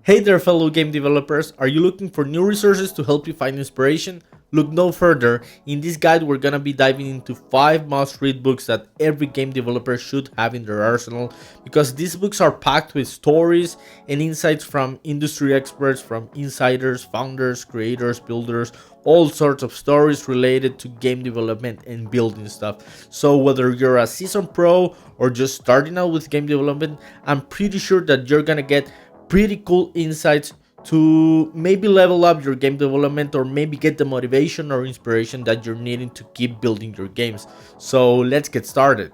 Hey there, fellow game developers. Are you looking for new resources to help you find inspiration? Look no further. In this guide, we're gonna be diving into 5 must read books that every game developer should have in their arsenal because these books are packed with stories and insights from industry experts, from insiders, founders, creators, builders, all sorts of stories related to game development and building stuff. So, whether you're a seasoned pro or just starting out with game development, I'm pretty sure that you're gonna get pretty cool insights to maybe level up your game development or maybe get the motivation or inspiration that you're needing to keep building your games. So let's get started.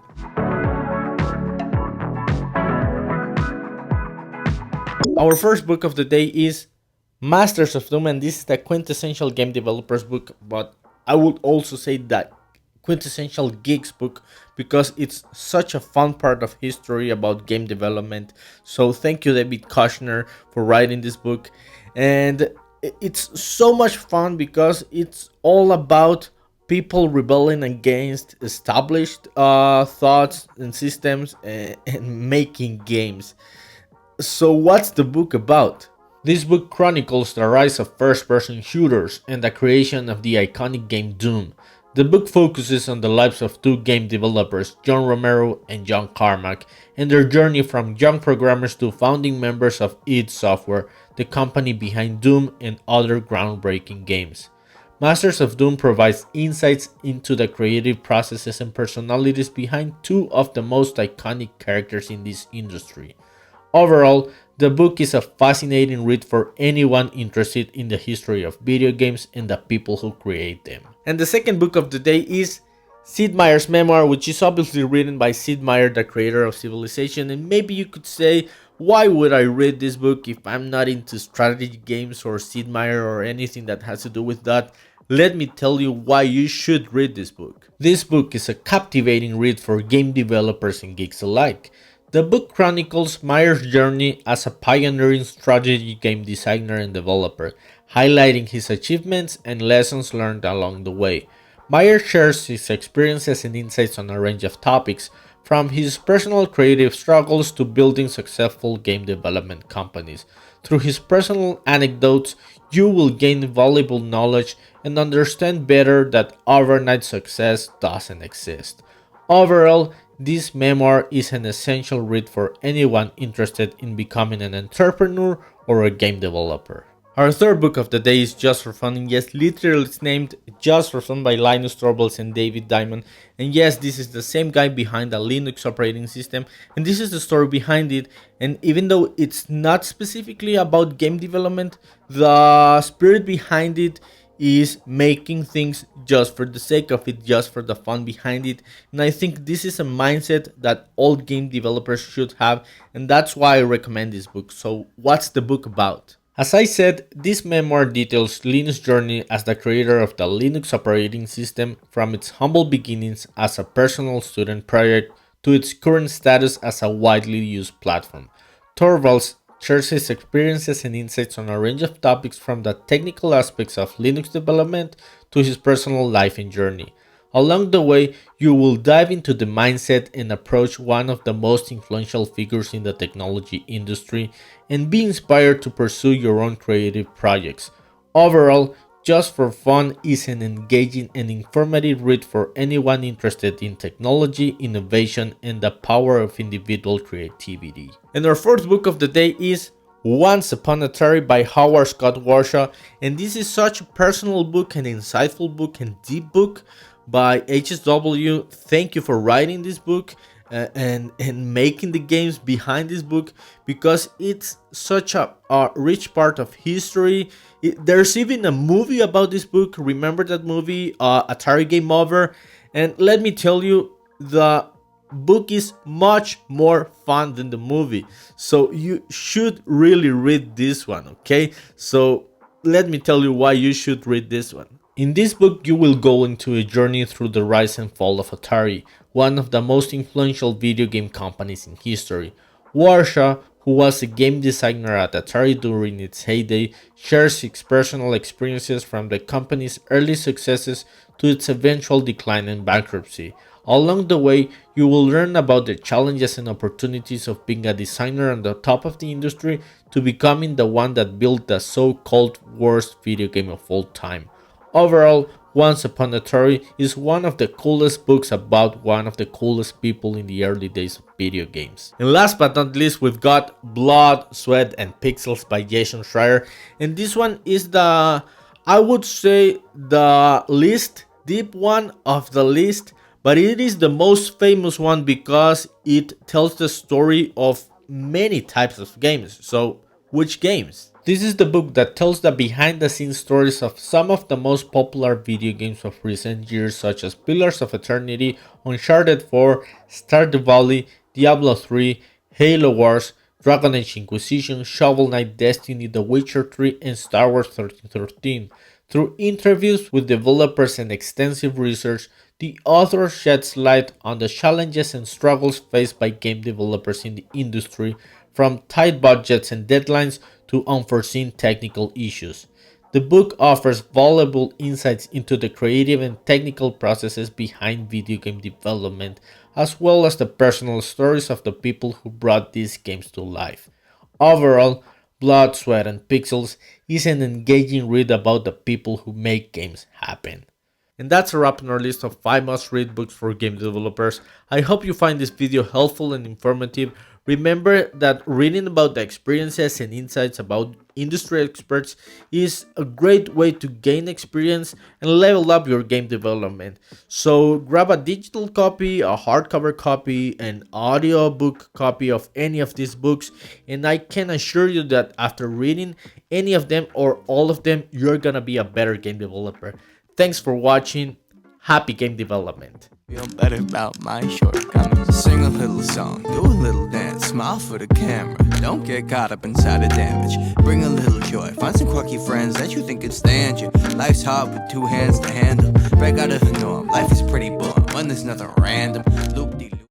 Our first book of the day is Masters of Doom, and this is the quintessential game developers book, but I would also say that quintessential geeks book because it's such a fun part of history about game development. So thank you, David Kushner, for writing this book. And it's so much fun because it's all about people rebelling against established thoughts and systems and making games. So, what's the book about? This book chronicles the rise of first person shooters and the creation of the iconic game Doom. The book focuses on the lives of two game developers, John Romero and John Carmack, and their journey from young programmers to founding members of id Software, the company behind Doom and other groundbreaking games. Masters of Doom provides insights into the creative processes and personalities behind two of the most iconic characters in this industry. Overall, the book is a fascinating read for anyone interested in the history of video games and the people who create them. And the second book of the day is Sid Meier's memoir, which is obviously written by Sid Meier, the creator of Civilization. And maybe you could say, why would I read this book if I'm not into strategy games or Sid Meier or anything that has to do with that? Let me tell you why you should read this book. This book is a captivating read for game developers and geeks alike. The book chronicles Meyer's journey as a pioneering strategy game designer and developer, highlighting his achievements and lessons learned along the way. Meyer shares his experiences and insights on a range of topics, from his personal creative struggles to building successful game development companies. Through his personal anecdotes, you will gain valuable knowledge and understand better that overnight success doesn't exist. Overall, this memoir is an essential read for anyone interested in becoming an entrepreneur or a game developer. Our third book of the day is Just for Fun, and yes, literally it's named Just for Fun by Linus Torvalds and David Diamond. And yes, this is the same guy behind the Linux operating system, and this is the story behind it. And even though it's not specifically about game development, the spirit behind it is making things just for the sake of it, just for the fun behind it. And I think this is a mindset that all game developers should have, and that's why I recommend this book. So, what's the book about? As I said, this memoir details Linus' journey as the creator of the Linux operating system, from its humble beginnings as a personal student project to its current status as a widely used platform. Torvalds shares his experiences and insights on a range of topics, from the technical aspects of Linux development to his personal life and journey. Along the way, you will dive into the mindset and approach one of the most influential figures in the technology industry and be inspired to pursue your own creative projects. Overall, Just for Fun is an engaging and informative read for anyone interested in technology, innovation, and the power of individual creativity. And our fourth book of the day is Once Upon a Atari by Howard Scott Warshaw, and this is such a personal book, an insightful book, and deep book by HSW. Thank you for writing this book and making the games behind this book, because it's such a rich part of history. There's even a movie about this book. Remember that movie, Atari Game Over? And let me tell you, the book is much more fun than the movie. So you should really read this one, okay? So let me tell you why you should read this one. In this book, you will go into a journey through the rise and fall of Atari, one of the most influential video game companies in history. Warshaw, who was a game designer at Atari during its heyday, shares his personal experiences from the company's early successes to its eventual decline and bankruptcy. Along the way, you will learn about the challenges and opportunities of being a designer on the top of the industry to becoming the one that built the so-called worst video game of all time. Overall, Once Upon a Theory is one of the coolest books about one of the coolest people in the early days of video games. And last but not least, we've got Blood, Sweat and Pixels by Jason Schreier, and this one is I would say the least deep one of the list, but it is the most famous one because it tells the story of many types of games. So, which games? This is the book that tells the behind the scenes stories of some of the most popular video games of recent years, such as Pillars of Eternity, Uncharted 4, Stardew Valley, Diablo 3, Halo Wars, Dragon Age Inquisition, Shovel Knight, Destiny, The Witcher 3, and Star Wars 1313. Through interviews with developers and extensive research, the author sheds light on the challenges and struggles faced by game developers in the industry, from tight budgets and deadlines to unforeseen technical issues. The book offers valuable insights into the creative and technical processes behind video game development, as well as the personal stories of the people who brought these games to life. Overall, Blood, Sweat, and Pixels is an engaging read about the people who make games happen. And that's a wrap on our list of 5 must-read books for game developers. I hope you find this video helpful and informative. Remember that reading about the experiences and insights about industry experts is a great way to gain experience and level up your game development. So grab a digital copy, a hardcover copy, an audiobook copy of any of these books, and I can assure you that after reading any of them or all of them, you're gonna be a better game developer. Thanks for watching. Happy game development. Feel better about my shortcomings. Sing a little song, do a little dance, smile for the camera. Don't get caught up inside the damage. Bring a little joy, find some quirky friends that you think could stand you. Life's hard with 2 hands to handle. Break out of the norm, life is pretty boring when there's nothing random. Loop-de-loop.